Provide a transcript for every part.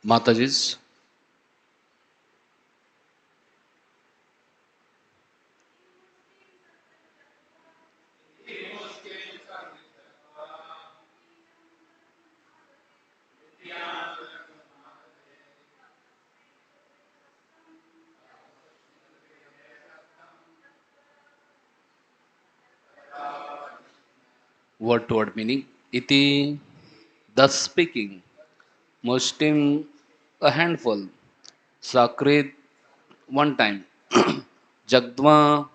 Mataji's. Word to word meaning. Iti, thus speaking. Mustim, a handful. Sakrit, one time. Jagdva,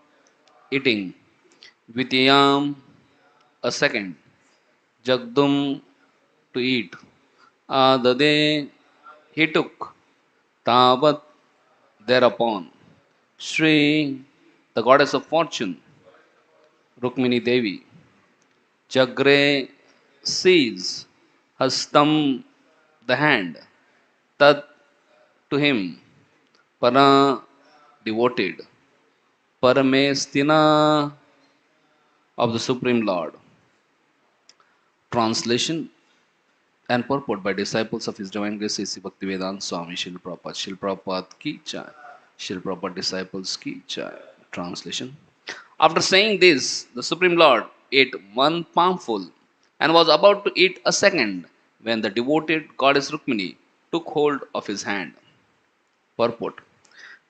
eating. Vityam, a second. Jagdum, to eat. Adade, he took. Tavat, thereupon. Shri, the goddess of fortune. Rukmini Devi. Chagre, sees. Hastam, the hand. Tat, to him. Para, devoted. Paramestina, of the Supreme Lord. Translation and purport by disciples of His Divine Grace A.C. Bhaktivedanta Swami Srila Prabhupada. Srila Prabhupada ki jai. Srila Prabhupada disciples ki jai. Translation. After saying this, the Supreme Lord ate one palmful and was about to eat a second when the devoted goddess Rukmini took hold of his hand. Purport.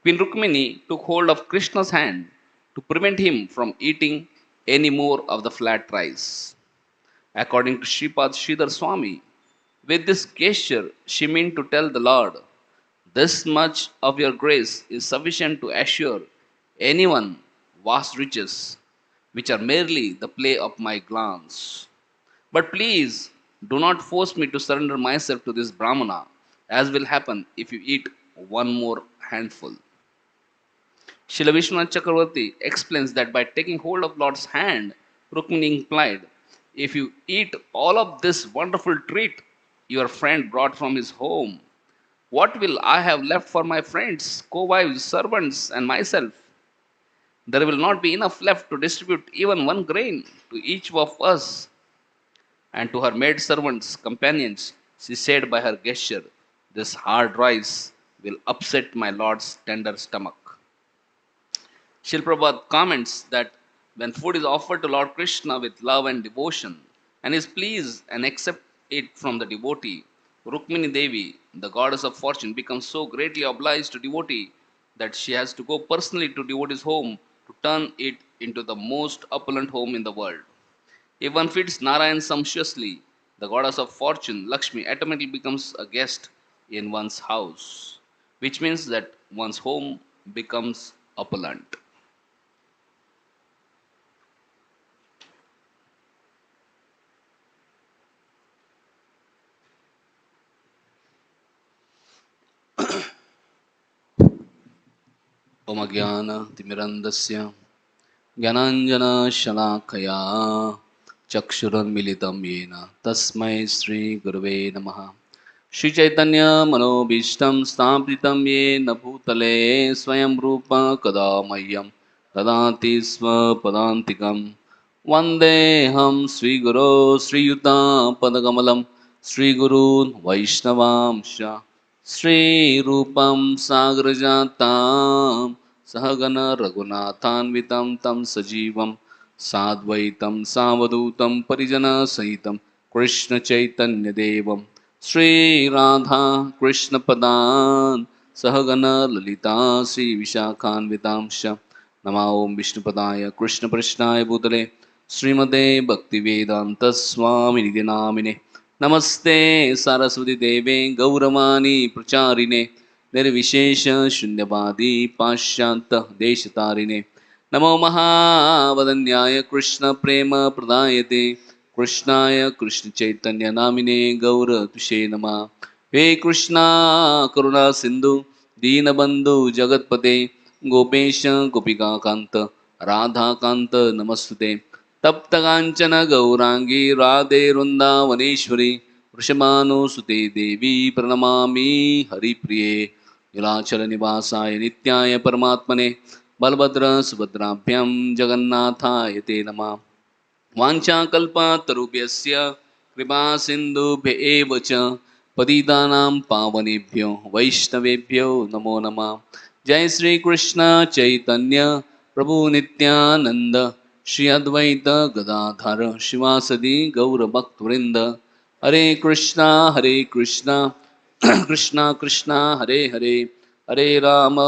Queen Rukmini took hold of Krishna's hand to prevent him from eating any more of the flat rice. According to Sripad Sridhar Swami, with this gesture she meant to tell the Lord, this much of your grace is sufficient to assure anyone vast riches, which are merely the play of my glance. But please do not force me to surrender myself to this Brahmana, as will happen if you eat one more handful. Srila Vishwanath Chakravarti explains that by taking hold of Lord's hand, Rukmini implied, if you eat all of this wonderful treat your friend brought from his home, what will I have left for my friends, co-wives, servants, and myself? There will not be enough left to distribute even one grain to each of us. And to her maid servants, companions, she said by her gesture, this hard rice will upset my Lord's tender stomach. Srila Prabhupada comments that when food is offered to Lord Krishna with love and devotion, and is pleased and accept it from the devotee, Rukmini Devi, the goddess of fortune, becomes so greatly obliged to devotee that she has to go personally to devotee's home to turn it into the most opulent home in the world. If one feeds Narayan sumptuously, the goddess of fortune, Lakshmi, automatically becomes a guest in one's house, which means that one's home becomes opulent. Om Jnana Timirandasya Jnananjana Shalakaya Chakshuranmilitam Yena Tasmai Sri Gurave Namaha Shri Chaitanya Manobishtam Sthapitam Yena Bhutale Swayam Rupa Kadamayam Tadati Swapadantikam Vandeham Sri Guru Sri Yuta Padagamalam Sri Gurun Vaishnavamsha Sri Rupam Sagrajatam Sahagana Raghunathanvitam Tam Sajivam Sadvaitam Savadutam Parijana Sahitam Krishna Chaitanya Devam Sri Radha Krishna Padan Sahagana Lalita Sri Vishakhanvitamsha Nama Om Vishnu Padaya Krishna Prishnaya Bhutale Srimate Bhaktivedanta Swami Nidhi Namine Namaste Saraswati Deve Gauramani Pracharine Nirvishesha Shunyavadi Pashyanta Deshatarine Namo Mahavadanyaya Krishna Prema Pradayate Krishnaya Krishna Chaitanya Namine Gaura Tushe Nama He Krishna Karuna Sindhu Deenabandhu Jagatpate Gopesha Gopika Kanta Radha Kanta Namastute Taptakanchana Gaurangi Radhe Vrindavaneshwari Vrishabhanu Sute Devi Pranamami Hari Priye नीलाचलनिवासाय नित्याय परमात्मने बलभद्र सुभद्राभ्यां जगन्नाथाय ते नमः। वाञ्छाकल्पतरुभ्यश्च कृपा सिन्धुभ्य एव च पतितानां पावनेभ्यो वैष्णवेभ्यो नमो नमः। जय श्री कृष्ण चैतन्य प्रभु नित्यानंद श्री अद्वैत गदाधर शिवासदि गौरभक्तवृंद। हरे कृष्णा कृष्णा कृष्णा हरे हरे, हरे राम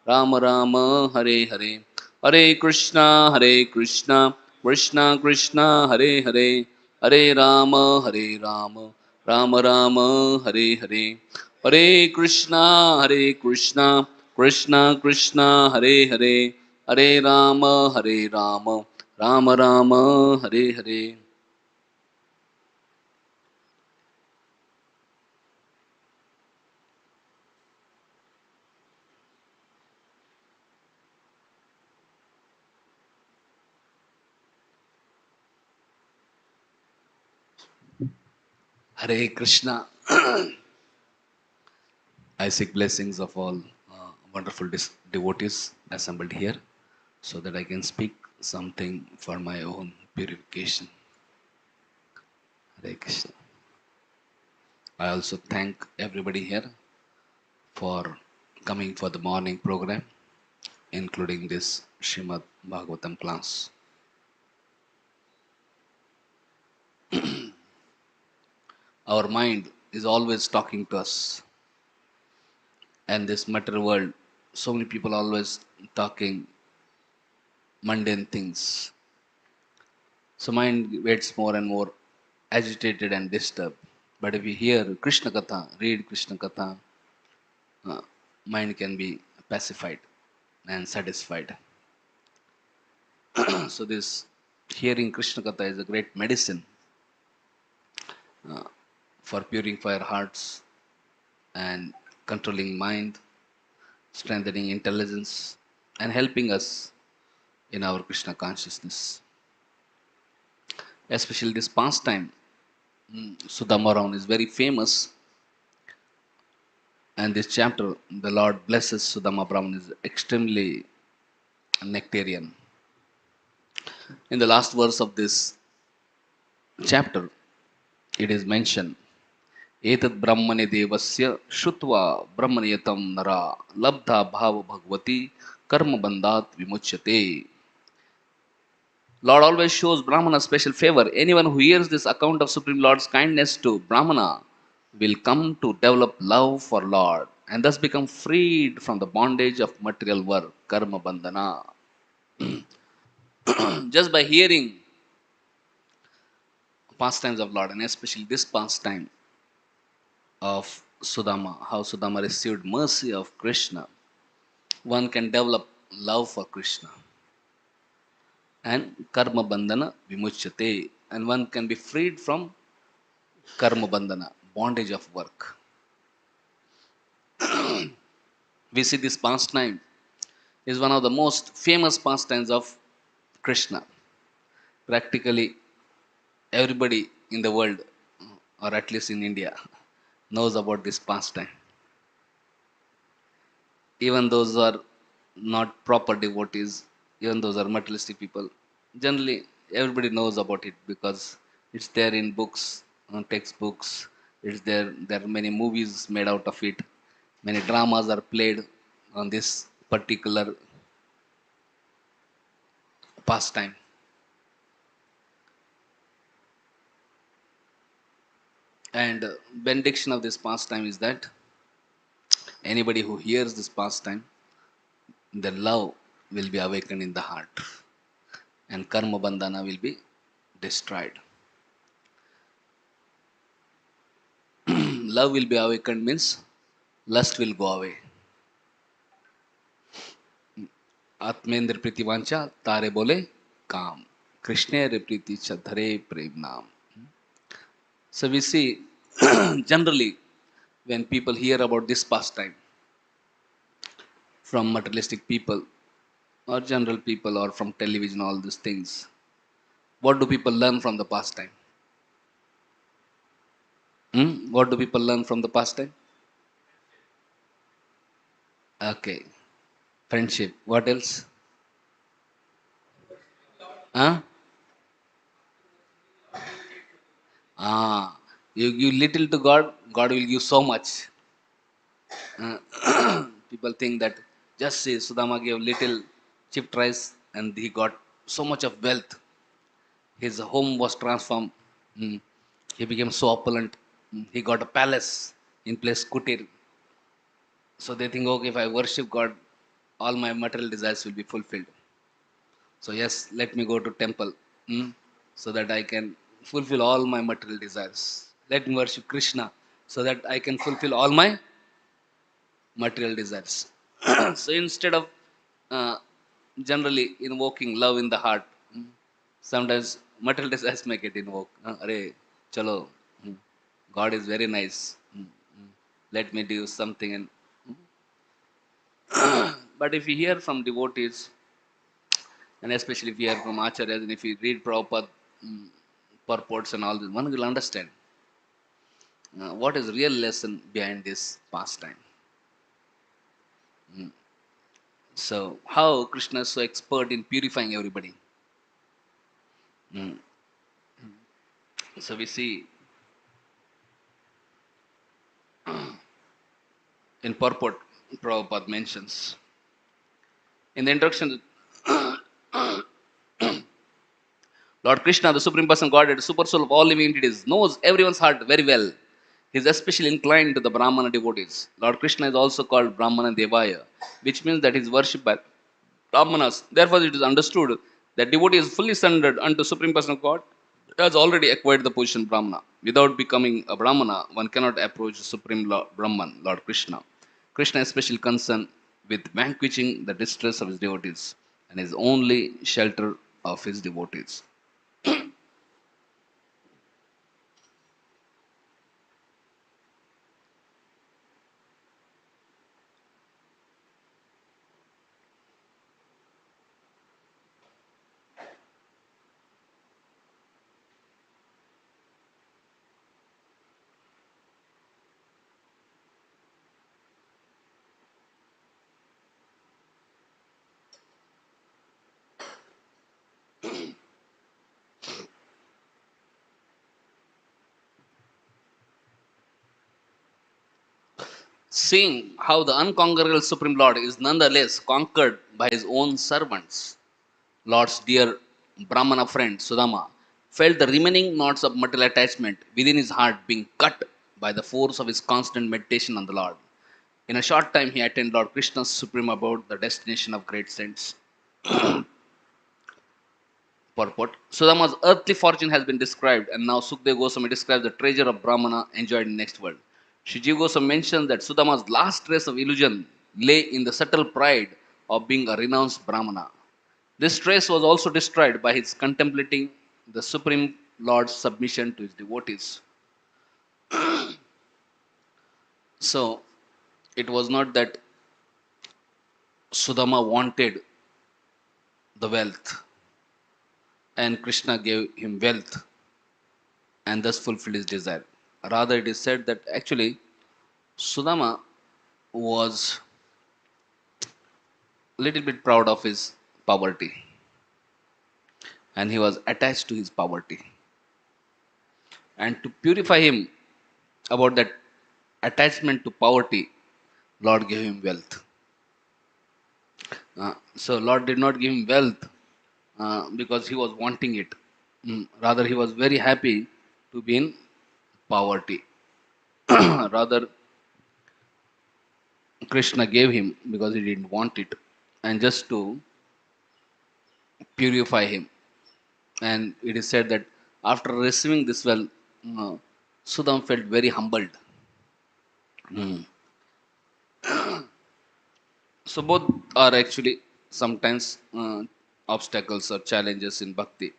राम राम हरे हरे। हरे कृष्णा कृष्णा कृष्णा हरे हरे, हरे राम राम राम हरे हरे। हरे कृष्णा कृष्णा कृष्णा हरे हरे, हरे Ram Ram Ram Hare Hare. Hare Krishna. I seek blessings of all wonderful devotees assembled here so that I can speak something for my own purification. Hare Krishna. I also thank everybody here for coming for the morning program, including this Srimad Bhagvatam class. Our mind is always talking to us, and this material world, so many people always talking mundane things. So mind gets more and more agitated and disturbed. But if you hear Krishna Katha, read Krishna Katha, uh, mind can be pacified and satisfied. So this hearing Krishna Katha is a great medicine for purifying our hearts and controlling mind, strengthening intelligence, and helping us in our Krishna consciousness. Especially this pastime, Sudamaran is very famous, and this chapter, the Lord blesses Sudama Brahman, is extremely nectarian. In the last verse of this chapter, it is mentioned, Etad Brahmane Devasya Shutva Brahmaniyatam Nara Labdha Bhava Bhagavati Karma Bandhat Vimuchyate. Lord always shows Brahmana special favor. Anyone who hears this account of Supreme Lord's kindness to Brahmana will come to develop love for Lord and thus become freed from the bondage of material work, karma bandhana. Just by hearing pastimes of Lord, and especially this pastime of Sudama, how Sudama received mercy of Krishna, one can develop love for Krishna and karma bandhana vimuchyate, and one can be freed from karma bandhana, bondage of work. We see this pastime is one of the most famous pastimes of Krishna. Practically everybody in the world, or at least in India, knows about this pastime. Even those who are not proper devotees, even those are materialistic people, generally everybody knows about it because it's there in books, textbooks. It's there. There are many movies made out of it. Many dramas are played on this particular pastime. And benediction of this pastime is that anybody who hears this pastime, the love will be awakened in the heart, and karma bandhana will be destroyed. Love will be awakened means lust will go away. आत्मेंद्र प्रीति वांचा तारे बोले काम, कृष्ण रे प्रीति धरे प्रेम नाम. So we see generally when people hear about this pastime from materialistic people or general people or from television, all these things, what do people learn from the pastime? What do people learn from the pastime? Okay. Friendship. What else? Huh? Ah, you give little to God, God will give so much. People think that just say Sudama gave little chipped rice and he got so much of wealth. His home was transformed. Mm. He became so opulent. He got a palace in place Kutir. So they think, okay, if I worship God, all my material desires will be fulfilled. So yes, let me go to temple, so that I can fulfill all my material desires. Let me worship Krishna so that I can fulfill all my material desires. So instead of uh, generally invoking love in the heart, sometimes material desires make it invoke. Arey, chalo, God is very nice. Let me do something. But if you hear from devotees, and especially if you hear from acharyas, and if you read Prabhupada mm, purports and all this, one will understand what is real lesson behind this pastime. So how Krishna is so expert in purifying everybody. Mm. So we see in purport, Prabhupada mentions in the introduction, Lord Krishna, the Supreme Person Godhead, super soul of all living entities, knows everyone's heart very well. He is especially inclined to the Brahmana devotees. Lord Krishna is also called Brahmana Devaya, which means that he is worshipped by Brahmanas. Therefore, it is understood that devotee is fully surrendered unto Supreme Person of God has already acquired the position Brahmana. Without becoming a Brahmana, one cannot approach the Supreme Lord, Brahman, Lord Krishna. Krishna is special concern with vanquishing the distress of his devotees and is only shelter of his devotees. Seeing how the unconquerable Supreme Lord is nonetheless conquered by his own servants, Lord's dear Brahmana friend Sudama felt the remaining knots of material attachment within his heart being cut by the force of his constant meditation on the Lord. In a short time, he attained Lord Krishna's supreme abode, the destination of great saints. Purport. Sudama's earthly fortune has been described, and now Sukdev Goswami describes the treasure of Brahmana enjoyed in the next world. Shiji Goswami mentions that Sudama's last trace of illusion lay in the subtle pride of being a renounced Brahmana. This trace was also destroyed by his contemplating the Supreme Lord's submission to his devotees. So, it was not that Sudama wanted the wealth and Krishna gave him wealth and thus fulfilled his desire. Rather, it is said that actually Sudama was a little bit proud of his poverty and he was attached to his poverty. And to purify him about that attachment to poverty, Lord gave him wealth. So Lord did not give him wealth because he was wanting it. Rather, he was very happy to be in poverty. Rather, Krishna gave him because he didn't want it, and just to purify him. And it is said that after receiving this wealth, uh, Sudam felt very humbled. Mm. So both are actually sometimes obstacles or challenges in bhakti.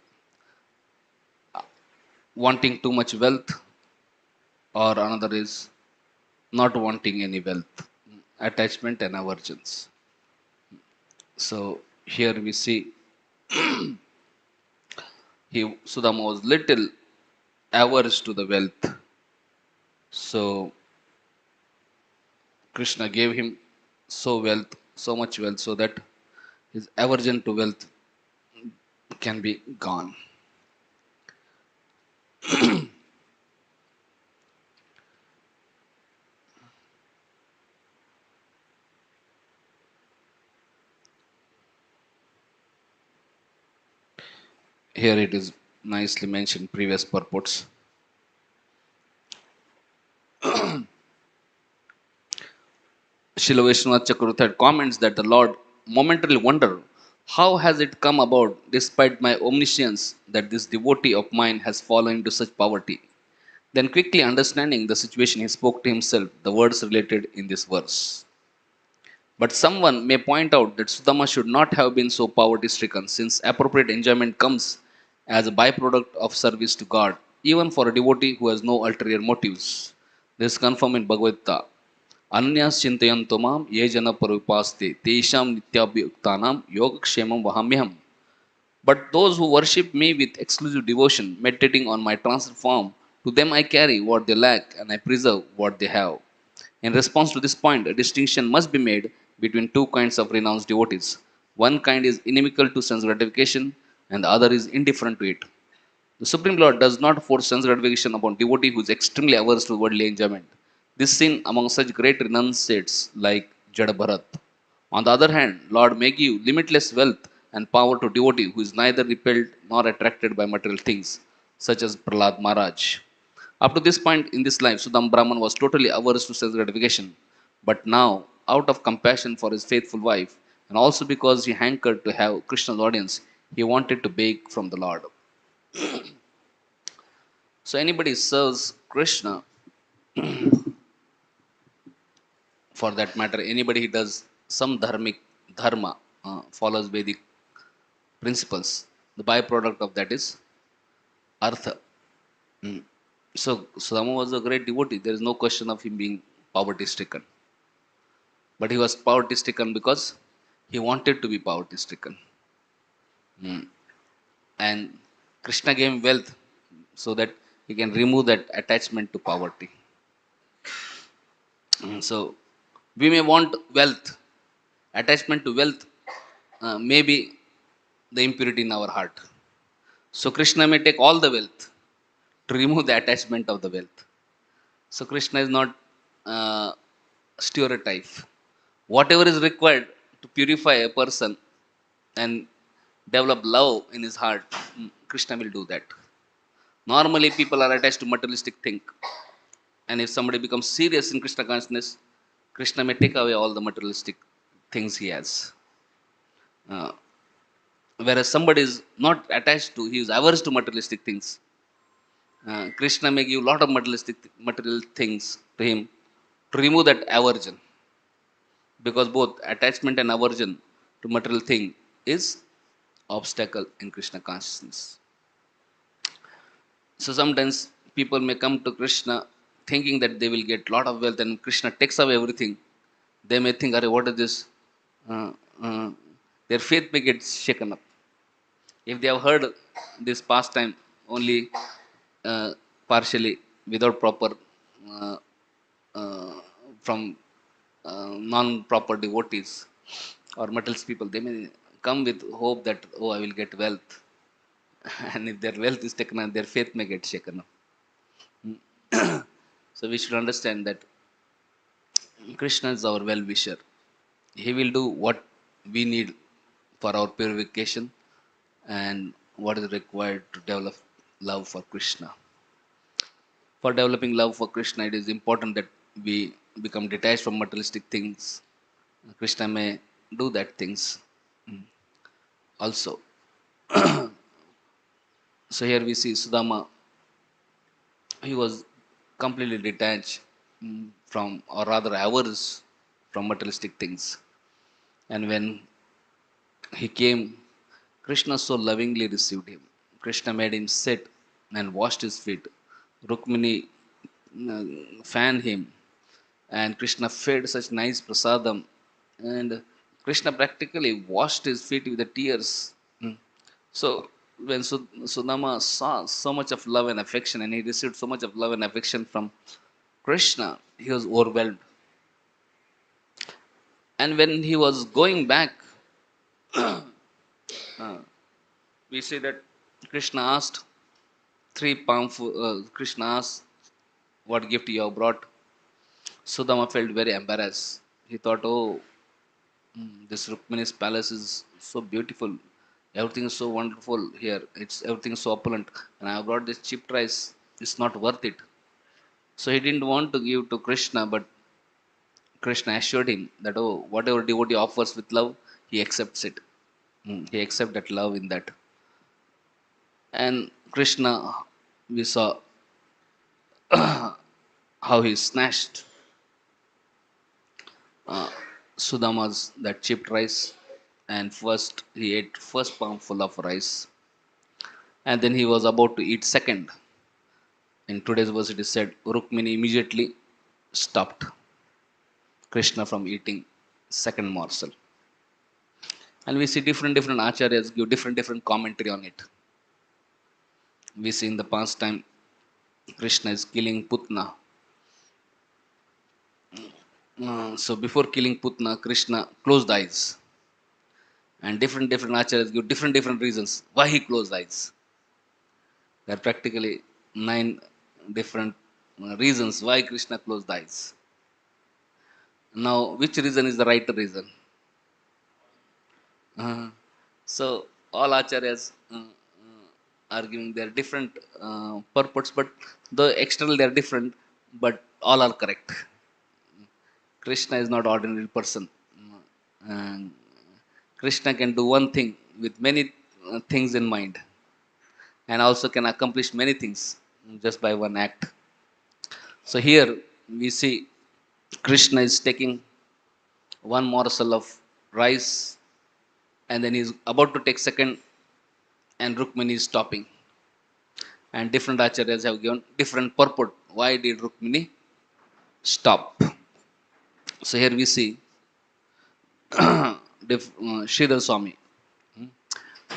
Wanting too much wealth, or another is not wanting any wealth, attachment and aversions. So here we see Sudama was little averse to the wealth. So Krishna gave him. so much wealth, so that his aversion to wealth can be gone. Here it is nicely mentioned, previous purports. Srila Vishwanath Chakravarti had comments that the Lord momentarily wondered, how has it come about, despite my omniscience, that this devotee of mine has fallen into such poverty? Then, quickly understanding the situation, he spoke to himself the words related in this verse. But someone may point out that Sudama should not have been so poverty stricken, since appropriate enjoyment comes as a byproduct of service to God, even for a devotee who has no ulterior motives. This is confirmed in Bhagavatam. Anyas chintayanto mam ye jana parupaste tesham nityabhyuktanam yogakshemam vahamyam. But those who worship me with exclusive devotion, meditating on my transform, to them I carry what they lack and I preserve what they have. In response to this point, a distinction must be made between two kinds of renounced devotees. One kind is inimical to sense gratification, and the other is indifferent to it. The Supreme Lord does not force sense gratification upon devotee who is extremely averse to worldly enjoyment. This is seen among such great renunciates like Jada. On the other hand, Lord may give limitless wealth and power to devotee who is neither repelled nor attracted by material things, such as Prahlad Maharaj. Up to this point in this life, Sudam Brahman was totally averse to sense gratification. But now, out of compassion for his faithful wife, and also because he hankered to have Krishna's audience, he wanted to beg from the Lord. So anybody serves Krishna, for that matter, anybody who does some dharma, follows Vedic principles, the byproduct of that is artha. Mm. So Sudama was a great devotee. There is no question of him being poverty stricken. But he was poverty stricken because he wanted to be poverty stricken. Mm. And Krishna gave him wealth so that he can remove that attachment to poverty. So we may want wealth, attachment to wealth, maybe the impurity in our heart. So Krishna may take all the wealth to remove the attachment of the wealth. So Krishna is not stereotype. Whatever is required to purify a person and develop love in his heart, Krishna will do that. Normally, people are attached to materialistic thing, and if somebody becomes serious in Krishna consciousness, Krishna may take away all the materialistic things he has. Uh, Whereas somebody is not attached to, he is averse to materialistic things. Krishna may give a lot of material things to him to remove that aversion, because both attachment and aversion to material thing is obstacle in Krishna consciousness. So sometimes people may come to Krishna thinking that they will get lot of wealth, and Krishna takes away everything. They may think, "Arey, what is this?" Uh, uh, their faith may get shaken up. If they have heard this pastime only partially, without proper uh, uh, from non-proper devotees or materialist people, they may come with hope that, oh, I will get wealth. And if their wealth is taken away, their faith may get shaken up. So we should understand that Krishna is our well-wisher. He will do what we need for our purification and what is required to develop love for Krishna. For developing love for Krishna, it is important that we become detached from materialistic things. Krishna may do that things also. So here we see Sudama, he was completely detached from, or rather averse from materialistic things. And when he came, Krishna so lovingly received him. Krishna made him sit and washed his feet. Rukmini fanned him, and Krishna fed such nice prasadam. And Krishna practically washed his feet with the tears. So when Sudama saw so much of love and affection, and he received so much of love and affection from Krishna, he was overwhelmed. And when he was going back, we see that Krishna asked Krishna asked, "What gift you have brought?" Sudama felt very embarrassed. He thought, "Oh, this Rukmini's palace is so beautiful. Everything is so wonderful here. It's everything is so opulent, and I have brought this cheap rice. It's not worth it." So he didn't want to give to Krishna, but Krishna assured him that, oh, whatever devotee offers with love, he accepts it. He accepts that love in that. And Krishna, we saw how he snatched uh, Sudama's that chipped rice, and first he ate first palmful of rice, and then he was about to eat second. In today's verse, it is said Rukmini immediately stopped Krishna from eating second morsel. And we see different acharyas give different commentary on it. We see in the past time Krishna is killing Putna. So before killing Putna, Krishna closed eyes, and different acharyas give different reasons why he closed eyes. There are practically 9 different reasons why Krishna closed eyes. Now, which reason is the right reason? Uh, so all acharyas are giving their different purports, but the external they are different, but all are correct. Krishna is not ordinary person. And Krishna can do one thing with many things in mind, and also can accomplish many things just by one act. So here we see Krishna is taking one morsel of rice, and then he's about to take second, and Rukmini is stopping. And different acharyas have given different purport. Why did Rukmini stop? So here we see Sridhar Swami.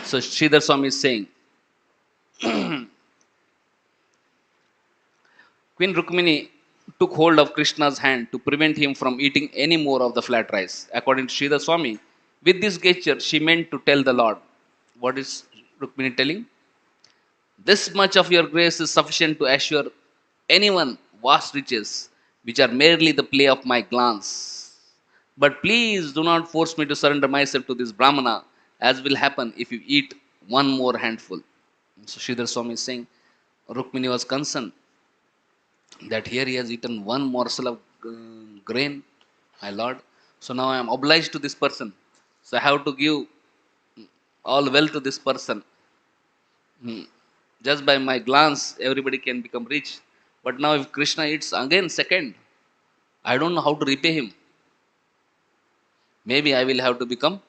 So Sridhar Swami is saying, Queen Rukmini took hold of Krishna's hand to prevent him from eating any more of the flat rice. According to Sridhar Swami, with this gesture, she meant to tell the Lord. What is Rukmini telling? This much of your grace is sufficient to assure anyone vast riches, which are merely the play of my glance. But please do not force me to surrender myself to this Brahmana, as will happen if you eat one more handful. So Sridhar Swami is saying, Rukmini was concerned that here he has eaten one morsel of grain, my lord. So now I am obliged to this person. So I have to give all wealth to this person. Hmm. Just by my glance, everybody can become rich. But now, if Krishna eats again second, I don't know how to repay him. Maybe I will have to become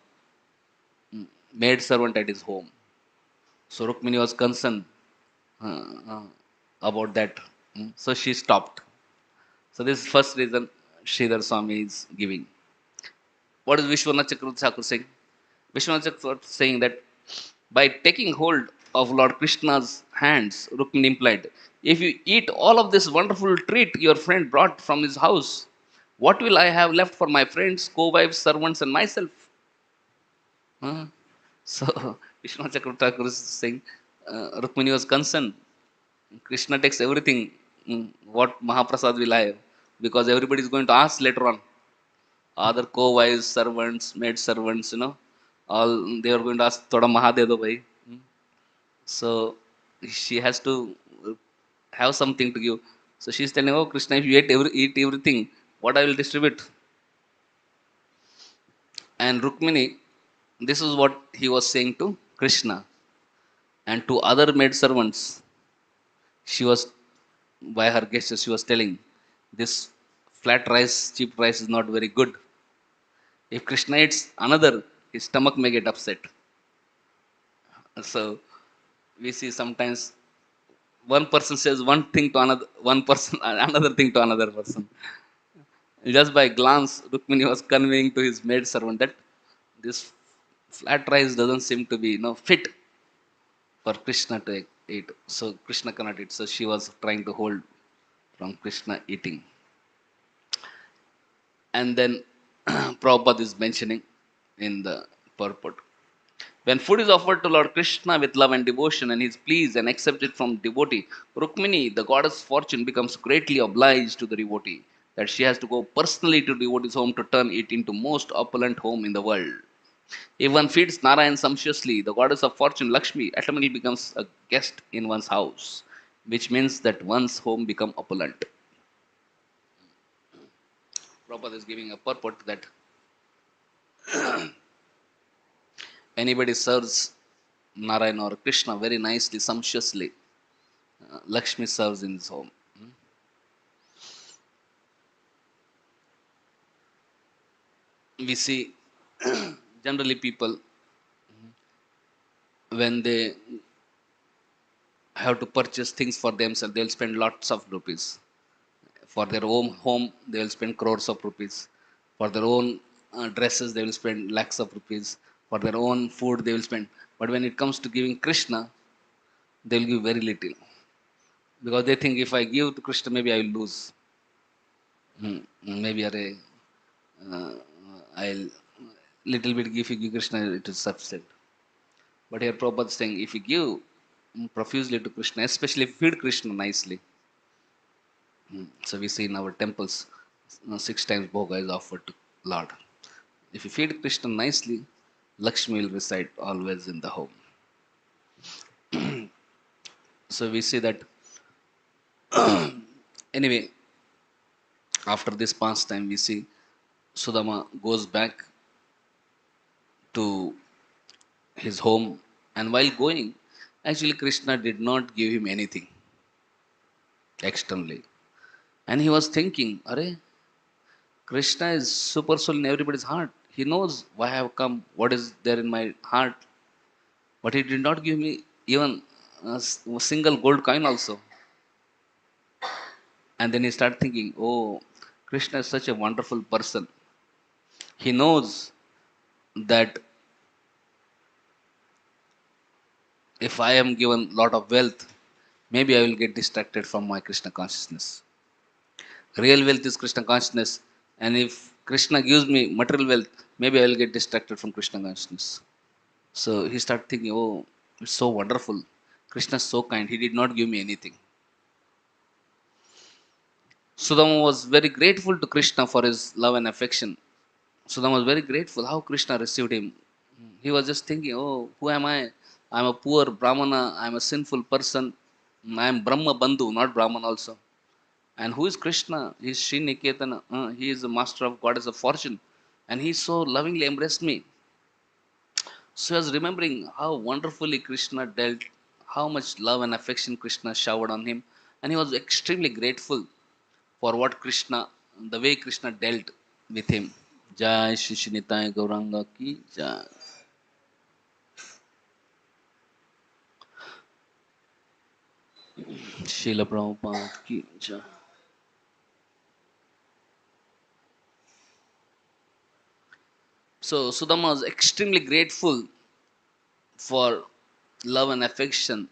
maid servant at his home. So Rukmini was concerned uh, uh, about that. So she stopped. So this is first reason Sridhar Swami is giving. What is Vishwanath Chakravarti Thakur saying? Vishwanath Chakravarti saying that by taking hold of Lord Krishna's hands, Rukmini implied, if you eat all of this wonderful treat your friend brought from his house, what will I have left for my friends, co-wives, servants, and myself? Huh? So Vishwanath Chakravarti Thakur is saying, Rukmini was concerned. Krishna takes everything. What Mahaprasad will I have? Because everybody is going to ask later on. Other co-wives, servants, maid servants, all they are going to ask, Thoda Mahadev do bhai. So she has to have something to give. So she's telling, oh Krishna, if you eat everything, what I will distribute? And Rukmini, this is what he was saying to Krishna and to other maid servants. She was, by her gestures, she was telling, this flat rice, cheap rice is not very good. If Krishna eats another, his stomach may get upset. So we see sometimes one person says one thing to another, one person another thing to another person. Just by glance, Rukmini was conveying to his maid servant that this flat rice doesn't seem to be fit for Krishna to eat. So Krishna cannot eat. So she was trying to hold from Krishna eating. And then Prabhupada is mentioning in the purport. When food is offered to Lord Krishna with love and devotion and he is pleased and accepted from devotee, Rukmini, the goddess fortune, becomes greatly obliged to the devotee that she has to go personally to devotee's home to turn it into most opulent home in the world. If one feeds Narayan sumptuously, the goddess of fortune, Lakshmi, automatically becomes a guest in one's house, which means that one's home become opulent. Prabhupada is giving a purport that anybody serves Narayan or Krishna very nicely, sumptuously, Lakshmi serves in his home. We see generally people when they have to purchase things for themselves, they'll spend lots of rupees. For their own home, they will spend crores of rupees. For their own dresses, they will spend lakhs of rupees. For their own food, they will spend. But when it comes to giving Krishna, they will give very little because they think if I give to Krishna, maybe I will lose. Maybe uh, I'll little bit give, if you give Krishna, it is sufficient. But here Prabhupada is saying if you give profusely to Krishna, especially if you feed Krishna nicely. So we see in our temples, 6 times bhoga is offered to Lord. If you feed Krishna nicely, Lakshmi will reside always in the home. So we see that anyway, after this pastime, we see Sudama goes back to his home, and while going, actually Krishna did not give him anything externally. And he was thinking, Are, Krishna is super soul in everybody's heart. He knows why I have come, what is there in my heart. But he did not give me even a single gold coin also. And then he started thinking, oh, Krishna is such a wonderful person. He knows that if I am given lot of wealth, maybe I will get distracted from my Krishna consciousness. Real wealth is Krishna consciousness. And if Krishna gives me material wealth, maybe I will get distracted from Krishna consciousness. So he started thinking, oh, it's so wonderful. Krishna is so kind. He did not give me anything. Sudama was very grateful to Krishna for his love and affection. Sudama was very grateful how Krishna received him. He was just thinking, oh, who am I? I'm a poor Brahmana. I'm a sinful person. I'm Brahma Bandhu, not Brahman also. And who is Krishna? He's Sri Niketana. He is the master of goddess of fortune. And he so lovingly embraced me. So he was remembering how wonderfully Krishna dealt, how much love and affection Krishna showered on him. And he was extremely grateful for what Krishna, the way Krishna dealt with him. Jai Shri Shri Nitai Gauranga ki Jai. Srila Prabhupada ki Jai. So Sudama was extremely grateful for love and affection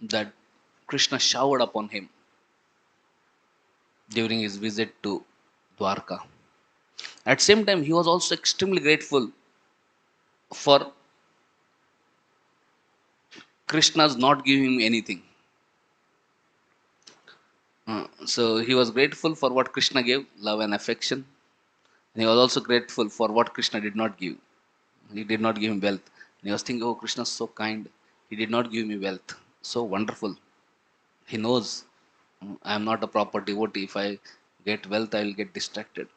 that Krishna showered upon him during his visit to Dwarka. At the same time, he was also extremely grateful for Krishna's not giving him anything. So he was grateful for what Krishna gave, love and affection. And he was also grateful for what Krishna did not give. He did not give him wealth. And he was thinking, oh, Krishna is so kind. He did not give me wealth. So wonderful. He knows I am not a proper devotee. If I get wealth, I will get distracted.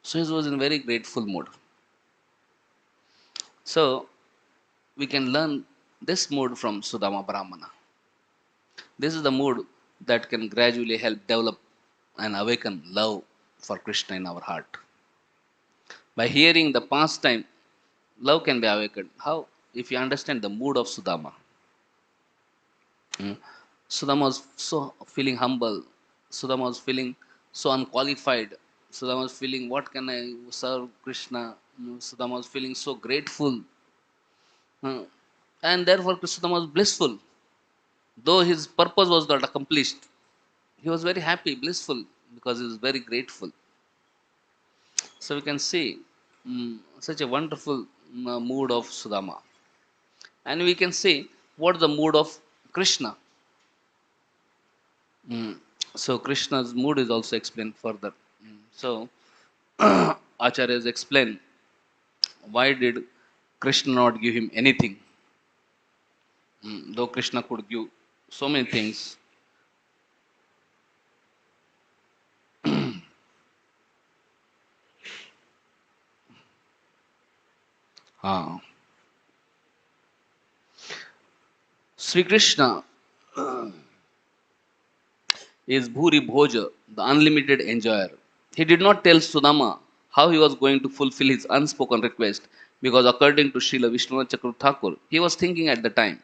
So he was in very grateful mood. So we can learn this mood from Sudama Brahmana. This is the mood that can gradually help develop and awaken love for Krishna in our heart. By hearing the pastime, love can be awakened. How? If you understand the mood of Sudama. Sudama was so feeling humble. Sudama was feeling so unqualified. Sudama was feeling, what can I serve Krishna? Sudama was feeling so grateful. Uh, and therefore, Sudama was blissful. Though his purpose was not accomplished, he was very happy, blissful, because he was very grateful. So we can see such a wonderful mood of Sudama. And we can see what the mood of Krishna. Mm. So Krishna's mood is also explained further. So Acharyas explain why did Krishna not give him anything. Though Krishna could give so many things. Ah. Sri Krishna is Bhuri Bhoja, the unlimited enjoyer. He did not tell Sudama how he was going to fulfill his unspoken request because, according to Srila Vishwanath Chakravarti Thakur, he was thinking at the time,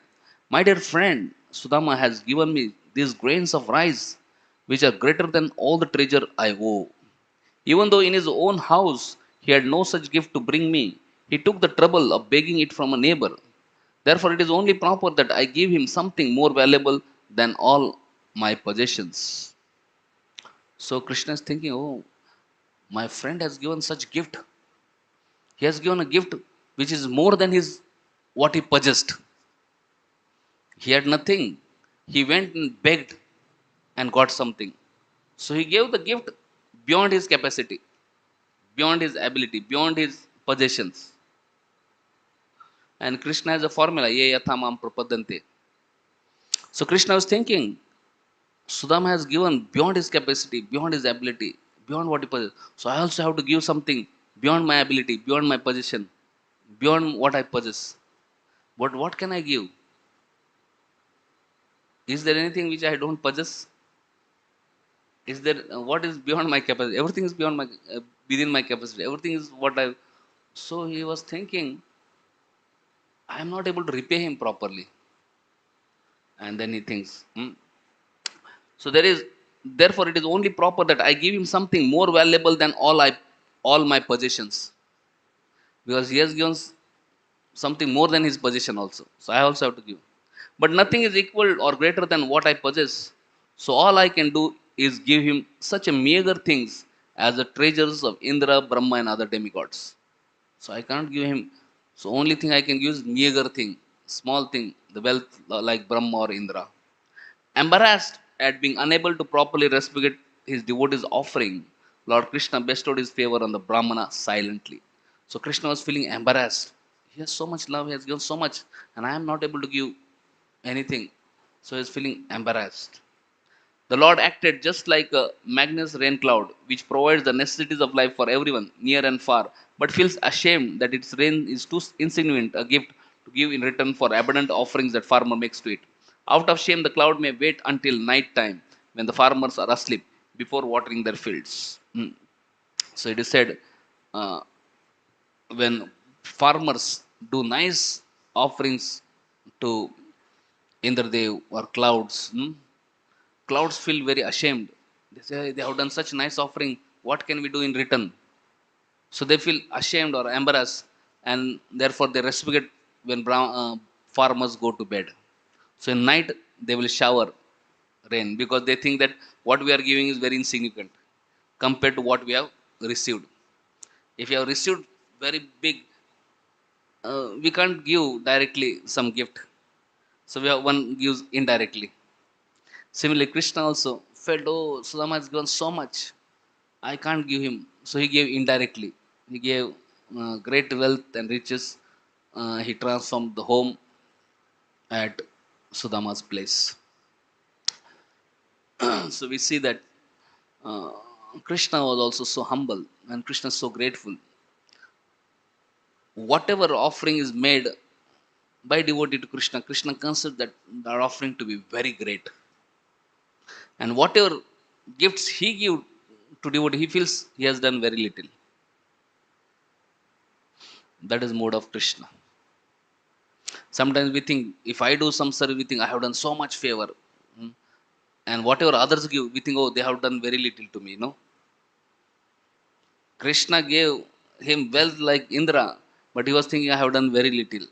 "My dear friend, Sudama has given me these grains of rice, which are greater than all the treasure I owe. Even though in his own house he had no such gift to bring me, he took the trouble of begging it from a neighbor. Therefore, it is only proper that I give him something more valuable than all my possessions." So Krishna is thinking, oh, my friend has given such gift. He has given a gift which is more than his what he possessed. He had nothing. He went and begged and got something. So he gave the gift beyond his capacity, beyond his ability, beyond his possessions. And Krishna has a formula, ye yathamam prapadante. So Krishna was thinking, Sudama has given beyond his capacity, beyond his ability, beyond what he possesses. So I also have to give something beyond my ability, beyond my possession, beyond what I possess. But what can I give? Is there anything which I don't possess? Is there what is beyond my capacity? Everything is beyond my within my capacity. Everything is what I. So he was thinking, I am not able to repay him properly. And then he thinks, so there is therefore it is only proper that I give him something more valuable than all my possessions, because he has given something more than his possession also. So I also have to give. But nothing is equal or greater than what I possess. So all I can do is give him such a meager things as the treasures of Indra, Brahma, and other demigods. So I can't give him. So only thing I can give is meager thing, small thing, the wealth like Brahma or Indra. Embarrassed at being unable to properly respect his devotee's offering, Lord Krishna bestowed his favor on the Brahmana silently. So Krishna was feeling embarrassed. He has so much love, he has given so much, and I am not able to give anything. So he's feeling embarrassed. The Lord acted just like a magnus rain cloud, which provides the necessities of life for everyone, near and far, but feels ashamed that its rain is too insignificant a gift to give in return for abundant offerings that farmer makes to it. Out of shame, the cloud may wait until night time when the farmers are asleep before watering their fields. So it is said, uh, when farmers do nice offerings to Indradev or clouds, clouds feel very ashamed. They say they have done such nice offering. What can we do in return? So they feel ashamed or embarrassed, and therefore they respect when farmers go to bed. So in night they will shower rain because they think that what we are giving is very insignificant compared to what we have received. If you have received very big, we can't give directly some gift. So we have one gives indirectly. Similarly, Krishna also felt, oh, Sudama has given so much. I can't give him. So he gave indirectly. He gave great wealth and riches. He transformed the home at Sudama's place. So we see that uh, Krishna was also so humble and Krishna is so grateful. Whatever offering is made by devotee to Krishna, Krishna considers that offering to be very great. And whatever gifts he gives to devotee, he feels he has done very little. That is mode of Krishna. Sometimes we think if I do some service, we think I have done so much favor. Mm. And whatever others give, we think, oh, they have done very little to me. No. Krishna gave him wealth like Indra, but he was thinking, I have done very little.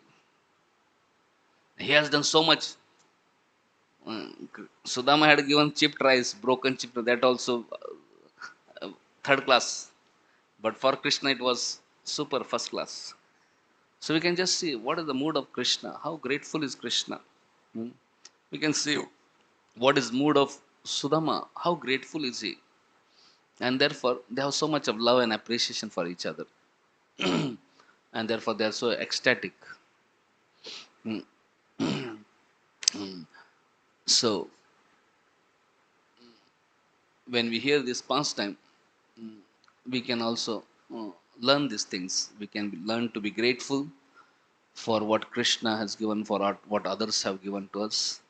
He has done so much. Sudama had given chipped rice, broken chipped, that also third class. But for Krishna, it was super first class. So we can just see what is the mood of Krishna. How grateful is Krishna? Hmm. We can see what is mood of Sudama. How grateful is he? And therefore, they have so much of love and appreciation for each other. And therefore, they are so ecstatic. Hmm. So, when we hear this pastime, we can also uh, learn these things. We can learn to be grateful for what Krishna has given, for what others have given to us.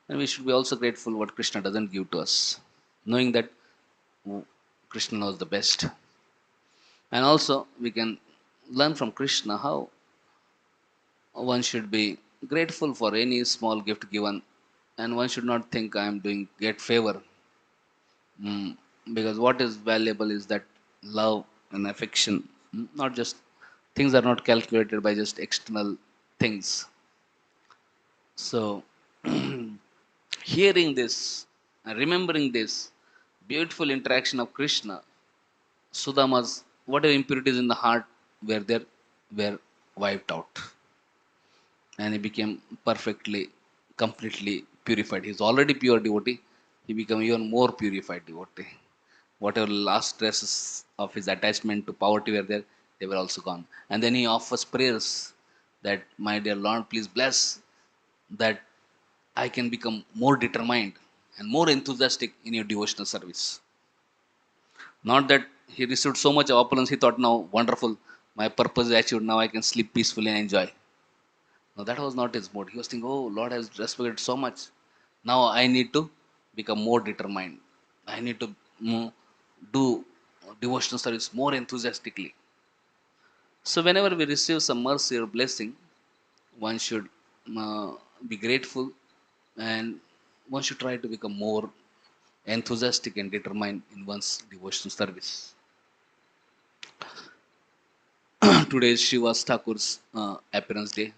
And we should be also grateful what Krishna doesn't give to us, knowing that Krishna knows the best. And also, we can learn from Krishna how one should be grateful for any small gift given, and one should not think I am doing get favor. Mm, because what is valuable is that love and affection, not just things are not calculated by just external things. So, hearing this and remembering this beautiful interaction of Krishna, Sudama's whatever impurities in the heart were there were wiped out, and he became perfectly, completely purified. He's already pure devotee. He became even more purified devotee. Whatever last traces of his attachment to poverty were there, they were also gone. And then he offers prayers that, my dear Lord, please bless that I can become more determined and more enthusiastic in your devotional service. Not that he received so much opulence, he thought, now, wonderful, my purpose is achieved, now I can sleep peacefully and enjoy. No, that was not his mood. He was thinking, oh, Lord has respected so much. Now I need to become more determined. I need to do devotional service more enthusiastically. So, whenever we receive some mercy or blessing, one should be grateful, and one should try to become more enthusiastic and determined in one's devotional service. Today is Shiva's Thakur's appearance day.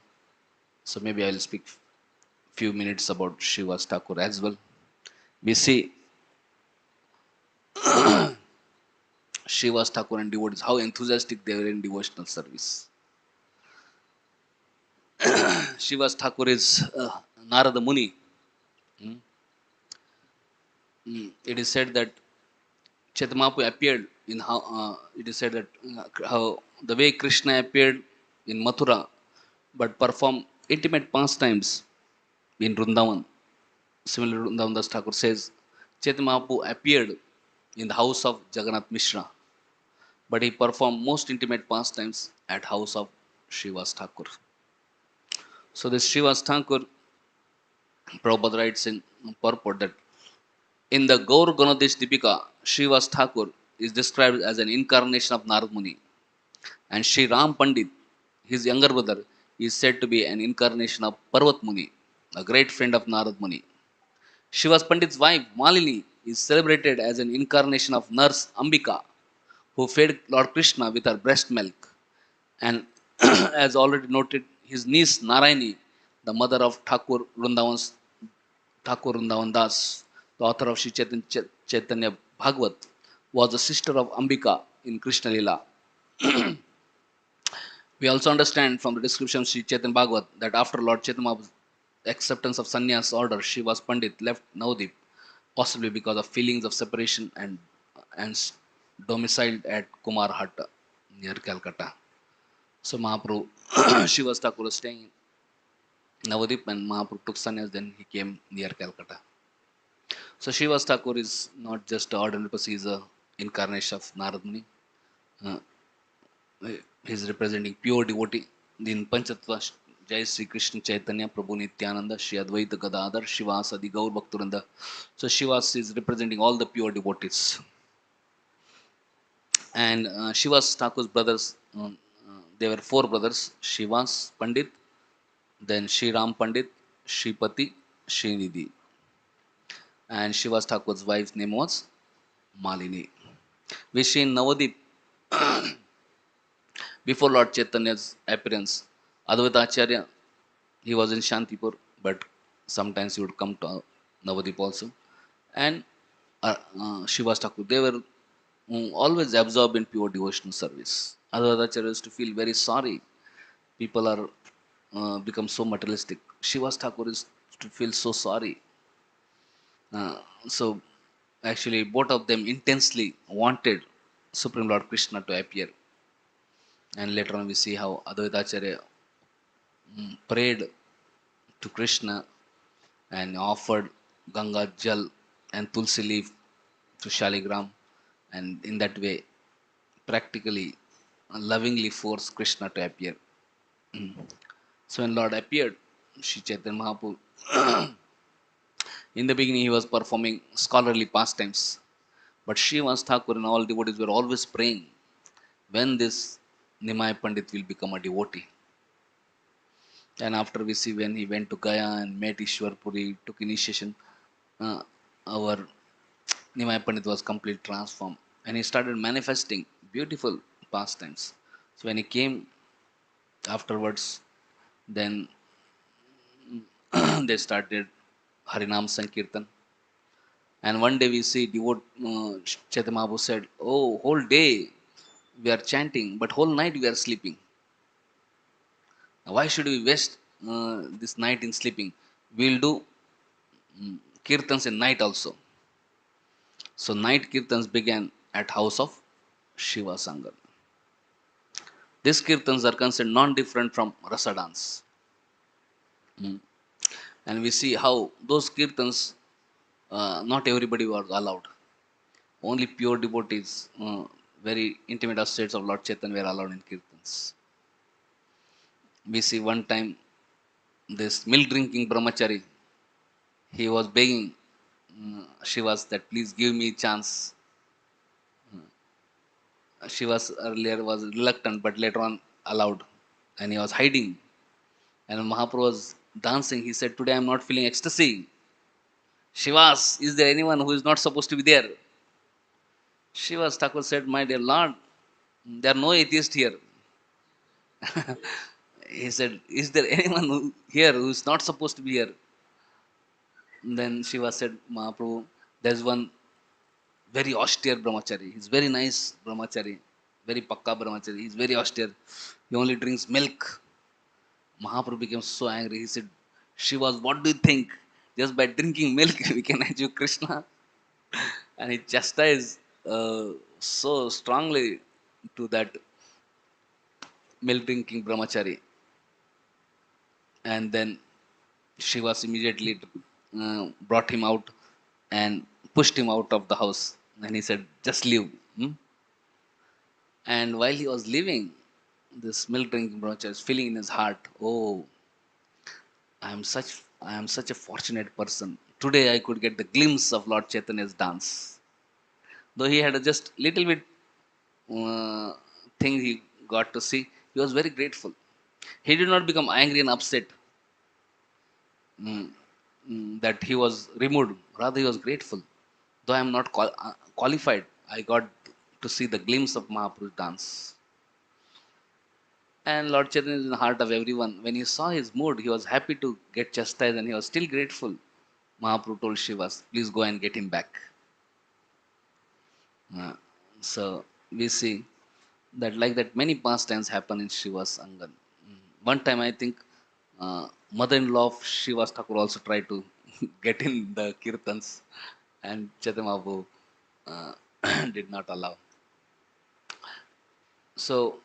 So, maybe I will speak few minutes about Shiva's Thakur as well. We see Shiva's Thakur and devotees, how enthusiastic they were in devotional service. Shiva's Thakur is Narada Muni. Mm. It is said that Chaitanya appeared in how it is said that how the way Krishna appeared in Mathura, but performed intimate pastimes in Vrindavan. Similarly, Vrindavan Das Thakur says Chaitanya appeared in the house of Jagannath Mishra, but he performed most intimate pastimes at house of Shiva's Thakur. So this Shiva's Thakur, Prabhupada writes in purport that in the Gaur Ganodesha Dipika, Shiva's Thakur is described as an incarnation of Narad Muni, and Sri Ram Pandit, his younger brother, is said to be an incarnation of Parvat Muni, a great friend of Narad Muni. Shiva's Pandit's wife, Malini, is celebrated as an incarnation of nurse Ambika, who fed Lord Krishna with her breast milk. And as already noted, his niece Narayani, the mother of Thakur Vrindavan Das, the author of Sri Chaitanya Bhagavat, was the sister of Ambika in Krishna Lila. We also understand from the description of Sri Chaitanya Bhagavat that after Lord Chaitanya's acceptance of sannyas order, Shiva's Pandit left Navadip, possibly because of feelings of separation, and domiciled at Kumarhat near Calcutta. So Mahaprabhu, Shiva's Thakur was staying in Navadip, and Mahaprabhu took sannyas, then he came near Calcutta. So Shiva's Thakur is not just an ordinary person, he is an incarnation of Narad Muni. Uh, he is representing pure devotee in Panchattva. Jai Sri Krishna Chaitanya Prabhu Nityananda Shri Advaita Gadadhar Shivas Adi Gaur Bhakturanda. So Shivas is representing all the pure devotees. And Shiva's Thakur's brothers, there were four brothers: Shivas Pandit, then Shri Ram Pandit, Shripati, Srinidhi. And Shiva's Thakur's wife's name was Malini. We see in Navadip, before Lord Chaitanya's appearance, Advaita Acharya, he was in Shantipur, but sometimes he would come to Navadip also. And Shiva's Thakur, they were always absorbed in pure devotional service. Acarya used to feel very sorry. People are become so materialistic. Shiva's Thakur is to feel so sorry. So actually, both of them intensely wanted Supreme Lord Krishna to appear. And later on, we see how Advaitacharya prayed to Krishna and offered Ganga Jal and Tulsi leaf to Shaligram, and in that way, practically, lovingly forced Krishna to appear. So when Lord appeared, Sri Chaitanya Mahaprabhu, in the beginning he was performing scholarly pastimes, but Srivas Thakur and all devotees were always praying when this Nimai Pandit will become a devotee. And after we see when he went to Gaya and met Ishwar Puri, took initiation, uh, our Nimai Pandit was completely transformed and he started manifesting beautiful pastimes. So when he came afterwards, then they started Harinam Sankirtan. And one day we see Chaitanya Mahaprabhu said, "Oh, whole day we are chanting, but whole night we are sleeping. Now, why should we waste this night in sleeping? We'll do kirtans in night also." So night kirtans began at house of Shiva Sangar. These kirtans are considered non-different from rasa dance. Mm. And we see how those kirtans, not everybody was allowed. Only pure devotees, very intimate associates of Lord Chaitanya were allowed in kirtans. We see one time this milk drinking brahmachari, he was begging Shivas that please give me chance. Shivas earlier was reluctant, but later on allowed, and he was hiding. And when Mahaprabhu was dancing, he said, "Today I am not feeling ecstasy. Shivas, is there anyone who is not supposed to be there?" Shivas Thakur said, "My dear Lord, there are no atheists here." He said, "Is there anyone here who is not supposed to be here?" Then Shiva said, "Mahaprabhu, there's one very austere brahmachari. He's very nice brahmachari, very pakka brahmachari. He's very austere. He only drinks milk." Mahaprabhu became so angry. He said, "Shivas, what do you think? Just by drinking milk, we can achieve Krishna?" And he chastised so strongly to that milk drinking brahmachari. And then Shivas immediately brought him out and pushed him out of the house. And he said, "Just leave." Hmm? And while he was leaving, this milk drinking brahmachari is feeling in his heart, "Oh, I am such a fortunate person. Today I could get the glimpse of Lord Chaitanya's dance." Though he had a just little bit uh, thing he got to see, he was very grateful. He did not become angry and upset that he was removed. Rather, he was grateful. Though I am not qualified, I got to see the glimpse of Mahaprabhu's dance. And Lord Chaitanya is in the heart of everyone. When he saw his mood, he was happy to get chastised and he was still grateful. Mahaprabhu told Shivas, "Please go and get him back." Uh, so we see that like that many pastimes happen in Shiva's Angan. One time I think mother-in-law of Shiva's Thakur also tried to get in the kirtans and Chaitanya Mahaprabhu uh, did not allow. So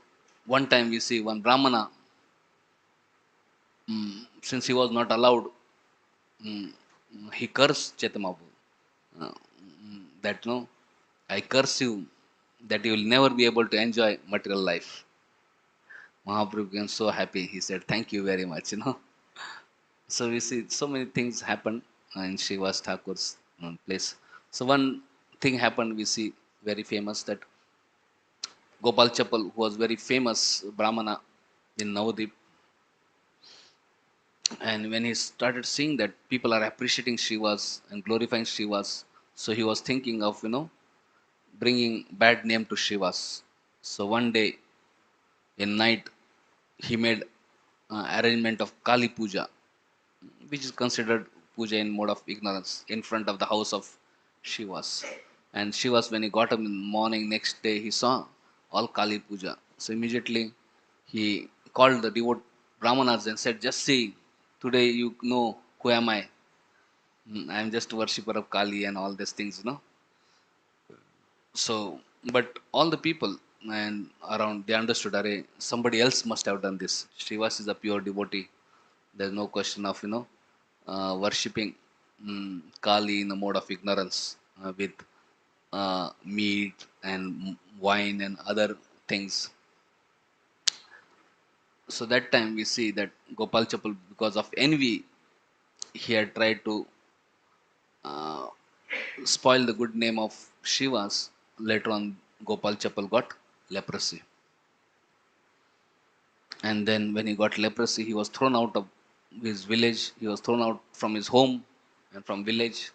one time we see one Brahmana, since he was not allowed, mm, he cursed Chaitanya Mahaprabhu. That no, I curse you that you will never be able to enjoy material life. Mahaprabhu became so happy. He said, "Thank you very much." So we see so many things happen in Shiva's Thakur's place. So one thing happened. We see very famous that Gopal Chapal, who was very famous Brahmana in Navadip, and when he started seeing that people are appreciating Shivas and glorifying Shivas, so he was thinking of bringing bad name to Shivas. So one day in night he made arrangement of Kali Puja, which is considered puja in mode of ignorance in front of the house of Shivas. And Shivas, when he got up in the morning, next day he saw all Kali Puja. So immediately he called the devout Brahmanas and said, just see, today you know who am I. I am just a worshipper of Kali and all these things. So, but all the people and around, they understood, Are, somebody else must have done this. Shivas is a pure devotee. There's no question of, worshipping Kali in the mode of ignorance with meat and wine and other things. So that time we see that Gopal Chapal, because of envy, he had tried to uh, spoil the good name of Shivas. Later on, Gopal Chapal got leprosy. And then when he got leprosy, he was thrown out of his village. He was thrown out from his home and from village.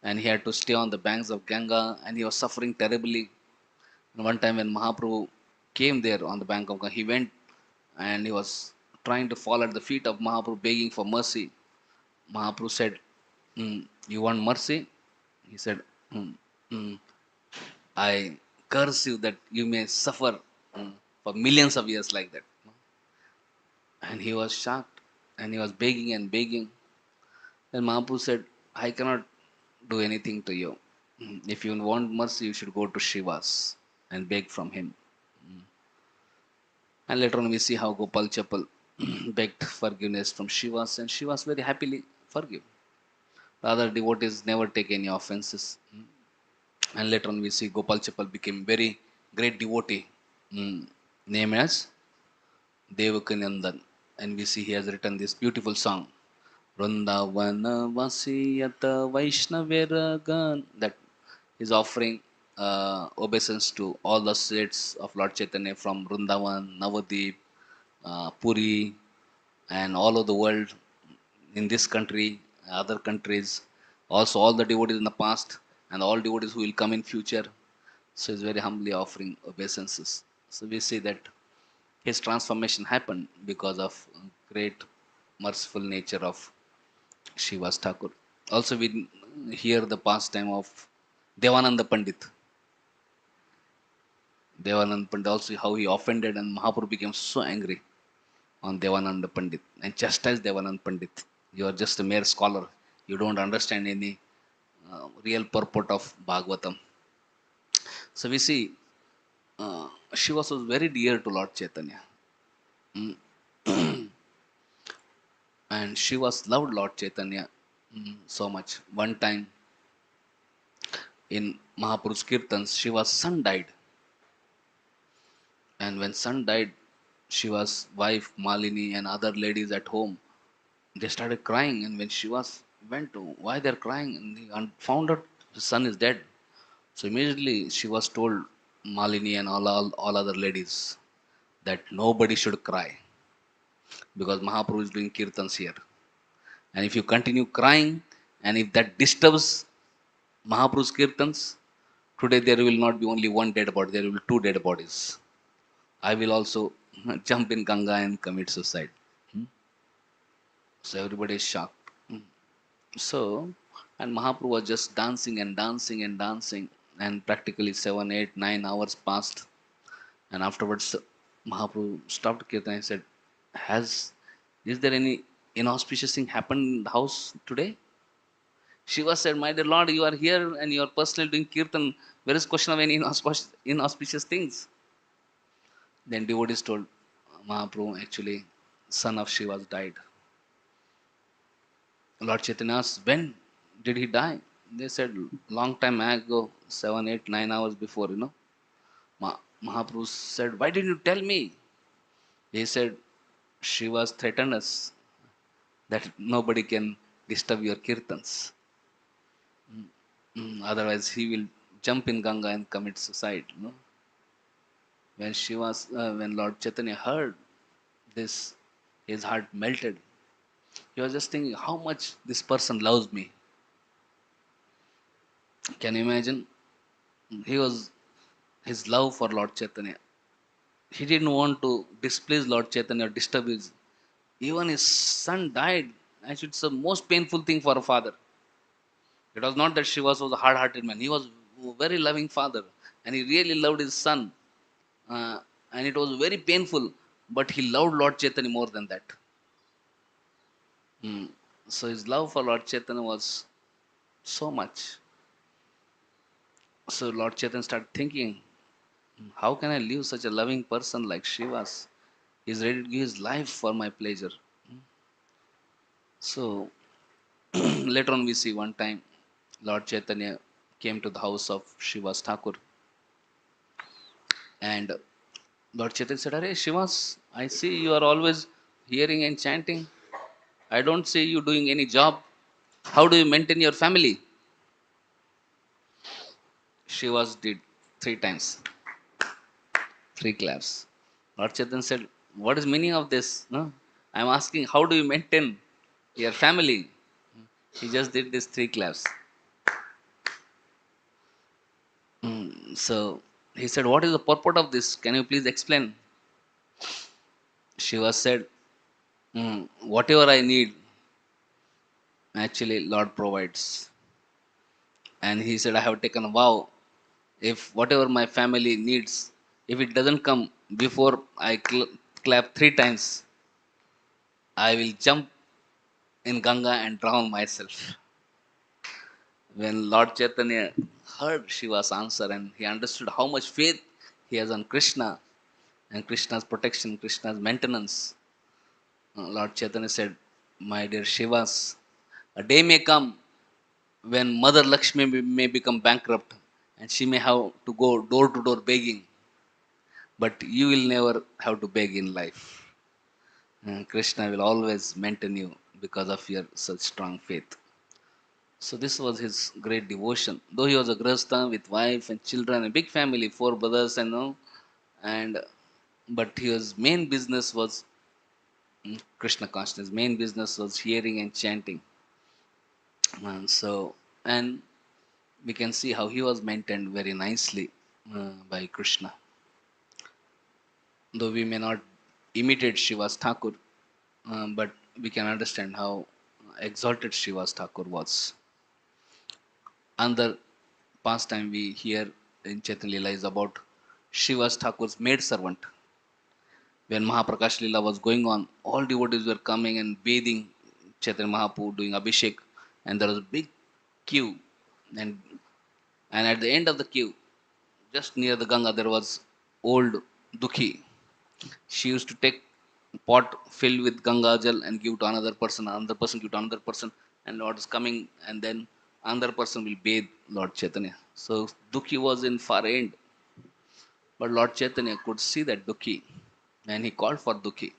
And he had to stay on the banks of Ganga. And he was suffering terribly. And one time when Mahaprabhu came there on the bank of Ganga, he went and he was trying to fall at the feet of Mahaprabhu, begging for mercy. Mahaprabhu said, You want mercy? He said, "Mm, mm, I curse you that you may suffer for millions of years like that." And he was shocked and he was begging and begging. Then Mahaprabhu said, I cannot do anything to you. If you want mercy, you should go to Shiva's and beg from him. And later on, we see how Gopal Chapal begged forgiveness from Shivas, and Shivas very happily forgive. The other devotees never take any offenses. And later on, we see Gopal Chapal became very great devotee, named as Devakanandan. And we see he has written this beautiful song, Vrindavana Vasiyata Vaishnaveragan, that is offering obeisance to all the states of Lord Chaitanya from Vrindavan, Navadip, Puri, and all over the world, in this country, other countries, also all the devotees in the past, and all devotees who will come in future. So he's very humbly offering obeisances. So we see that his transformation happened because of great merciful nature of Shiva's Thakur. Also, we hear the pastime of Devananda Pandit. Devananda Pandit, also how he offended, and Mahaprabhu became so angry on Devananda Pandit and chastised Devananda Pandit. You are just a mere scholar. You don't understand any real purport of Bhagvatam. So we see Shiva was very dear to Lord Chaitanya. Mm. And Shiva loved Lord Chaitanya so much. One time in Mahaprabhu's Kirtans, Shiva's son died. And when son died, Shiva's wife Malini and other ladies at home, they started crying. And when Shiva went to why they're crying, and he found out his son is dead. So immediately she was told, Malini and all other ladies, that nobody should cry because Mahaprabhu is doing kirtans here. And if you continue crying and if that disturbs Mahaprabhu's kirtans, today there will not be only one dead body, there will be two dead bodies. I will also jump in Ganga and commit suicide. So everybody is shocked. So, and Mahaprabhu was just dancing and dancing and dancing, and practically 7, 8, 9 hours passed. And afterwards, Mahaprabhu stopped Kirtan and said, is there any inauspicious thing happened in the house today? Shiva said, My dear Lord, you are here and you are personally doing Kirtan. Where is question of any inauspicious things? Then devotees told Mahaprabhu, actually, son of Shiva died. Lord Chaitanya asked, when did he die? They said, long time ago, 7, 8, 9 hours before. Mahaprabhu said, why didn't you tell me? He said, Shiva threatened us that nobody can disturb your kirtans. Otherwise, he will jump in Ganga and commit suicide. When Lord Chaitanya heard this, his heart melted. He was just thinking, how much this person loves me. Can you imagine? He was his love for Lord Chaitanya. He didn't want to displease Lord Chaitanya or disturb his. Even his son died. Actually, it's the most painful thing for a father. It was not that Shiva was a hard-hearted man. He was very loving father, and he really loved his son, uh, and it was very painful. But he loved Lord Chaitanya more than that. Mm. So his love for Lord Chaitanya was so much. So Lord Chaitanya started thinking, how can I leave such a loving person like Shivas? He's ready to give his life for my pleasure. So later on, we see one time Lord Chaitanya came to the house of Shivas Thakur, and Lord Chaitanya said, Arey Shivas, I see you are always hearing and chanting. I don't see you doing any job. How do you maintain your family? Shivas did three times, three claps. Lord Chaitanya said, what is meaning of this? No? I'm asking, how do you maintain your family? He just did this three claps. So he said, what is the purport of this? Can you please explain? Shiva said, whatever I need, actually Lord provides. And he said, I have taken a vow. If whatever my family needs, if it doesn't come before I clap three times, I will jump in Ganga and drown myself. When Lord Chaitanya heard Shiva's answer and he understood how much faith he has on Krishna and Krishna's protection, Krishna's maintenance, Lord Chaitanya said, my dear Shivas, a day may come when Mother Lakshmi may become bankrupt and she may have to go door to door begging, but you will never have to beg in life. Krishna will always maintain you because of your such strong faith. So this was his great devotion. Though he was a grahastha with wife and children, a big family, four brothers and all, and but his main business was Krishna consciousness. Main business was hearing and chanting. And so, and we can see how he was maintained very nicely by Krishna. Though we may not imitate Shiva's Thakur, but we can understand how exalted Shiva's Thakur was. Another pastime we hear in Chaitanya Lila is about Shiva's Thakur's maid servant. When Mahaprakash Lila was going on, all devotees were coming and bathing Chaitanya Mahaprabhu doing Abhishek, and there was a big queue. And, and at the end of the queue, just near the Ganga, there was old Dukhi. She used to take pot filled with Ganga Jal and give to another person give to another person, and Lord is coming, and then another person will bathe Lord Chaitanya. So Dukhi was in far end, but Lord Chaitanya could see that Dukhi, and he called for Dukhi.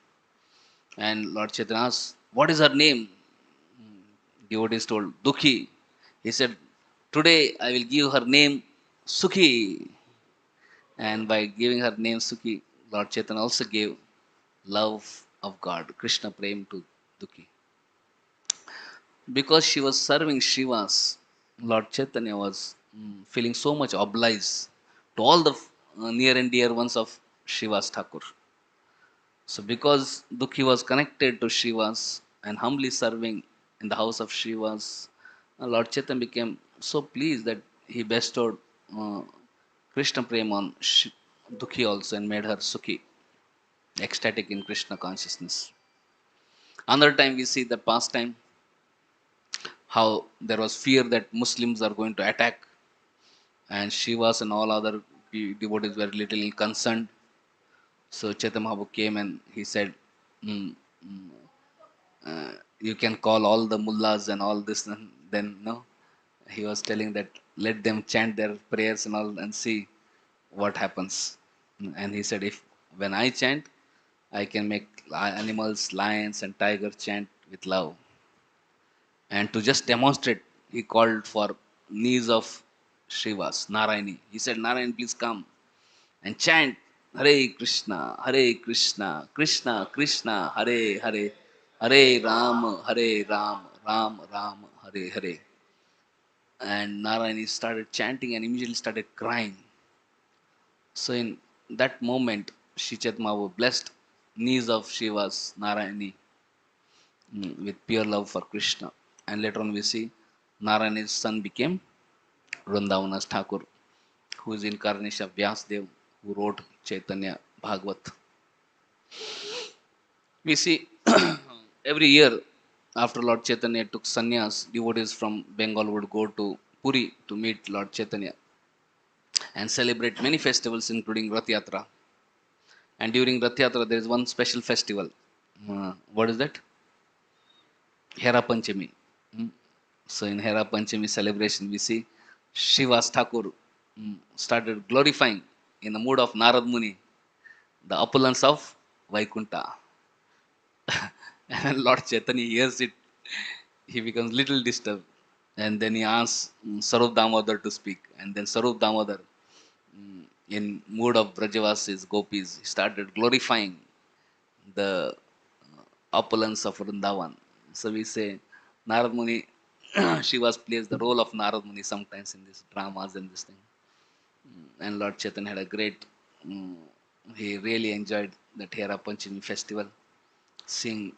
And Lord Chaitanya asked, what is her name? Devotees told, Dukhi. He said, today I will give her name Sukhi. And by giving her name Sukhi, Lord Chaitanya also gave love of God, Krishna Prem to Dukhi. Because she was serving Shivas, Lord Chaitanya was feeling so much obliged to all the near and dear ones of Shiva's Thakur. So, because Dukhi was connected to Shivas and humbly serving in the house of Shivas, Lord Chaitanya became so pleased that he bestowed uh, Krishna Prem on Dukhi also and made her Sukhi, ecstatic in Krishna consciousness. Another time we see the pastime how there was fear that Muslims are going to attack, and Shivas and all other devotees were little concerned. So Chaitanya Mahaprabhu came and he said, mm, mm, you can call all the mullahs and all this. And then no, he was telling that let them chant their prayers and all and see what happens. And he said, if when I chant, I can make animals, lions and tigers chant with love. And to just demonstrate, he called for knees of Shivas, Narayani. He said, Narayan, please come and chant Hare Krishna, Hare Krishna, Krishna Krishna, Hare Hare, Hare Ram, Hare Ram, Ram Ram, Hare Hare. And Narayani started chanting and immediately started crying. So in that moment, Shichatmavu blessed knees of Shiva's Narayani with pure love for Krishna. And later on we see Narayani's son became Vrindavanas Thakur, who is incarnation of Vyasdev, who wrote Chaitanya Bhagavat. We see every year after Lord Chaitanya took sannyas, devotees from Bengal would go to Puri to meet Lord Chaitanya and celebrate many festivals, including Rath Yatra. And during Rath Yatra, there is one special festival. What is that? Hera Panchami. Mm. So in Hera Panchami celebration, we see Shiva's Thakur started glorifying in the mood of Narad Muni the opulence of Vaikunta. And Lord Chaitanya hears it, he becomes little disturbed. And then he asks Sarup Damodar to speak. And then Sarup Damodar, in mood of Brajavasis, Gopis, he started glorifying the opulence of Vrindavan. So we say Narad Muni, Shiva plays the role of Narad Muni sometimes in these dramas and this thing. And Lord Chaitanya had a great, mm, he really enjoyed that Hera Panchami festival, seeing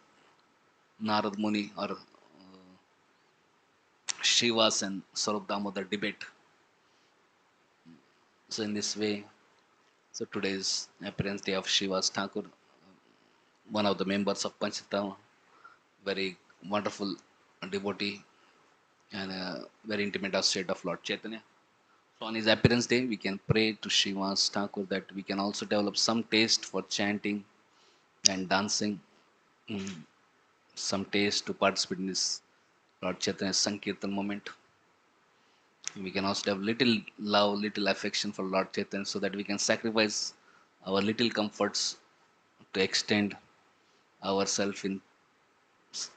Narad Muni or Shivas and Sarup Damodar debate. So in this way, so today is appearance day of Shiva's Thakur, one of the members of Panchatama, very wonderful devotee and a very intimate associate of Lord Chaitanya. So on his appearance day, we can pray to Shiva's Thakur that we can also develop some taste for chanting and dancing, mm, some taste to participate in this Lord Chaitanya's Sankirtan moment. We can also have little love, little affection for Lord Chaitanya so that we can sacrifice our little comforts to extend ourselves in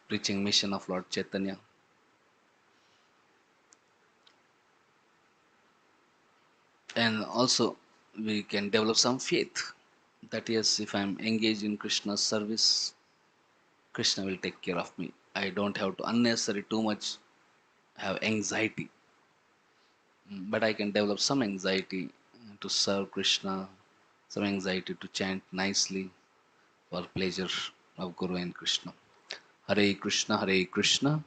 preaching mission of Lord Chaitanya. And also we can develop some faith that yes, if I'm engaged in Krishna's service, Krishna will take care of me. I don't have to unnecessarily too much have anxiety, but I can develop some anxiety to serve Krishna, some anxiety to chant nicely for pleasure of Guru and Krishna. Hare Krishna, Hare Krishna,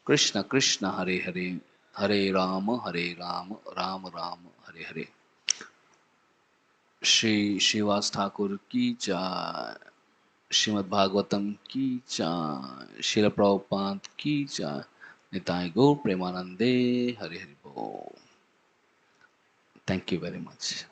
Krishna Krishna, Hare Hare, Hare Rama, Hare Rama, Rama Rama, Hare Hare. Shri Shrivas Thakur की जय, श्रीमद् भागवतम की जय, श्रील प्रभुपाद की जय, निताय गौर प्रेमानंदे, हरि हरि बोल. Thank you very much.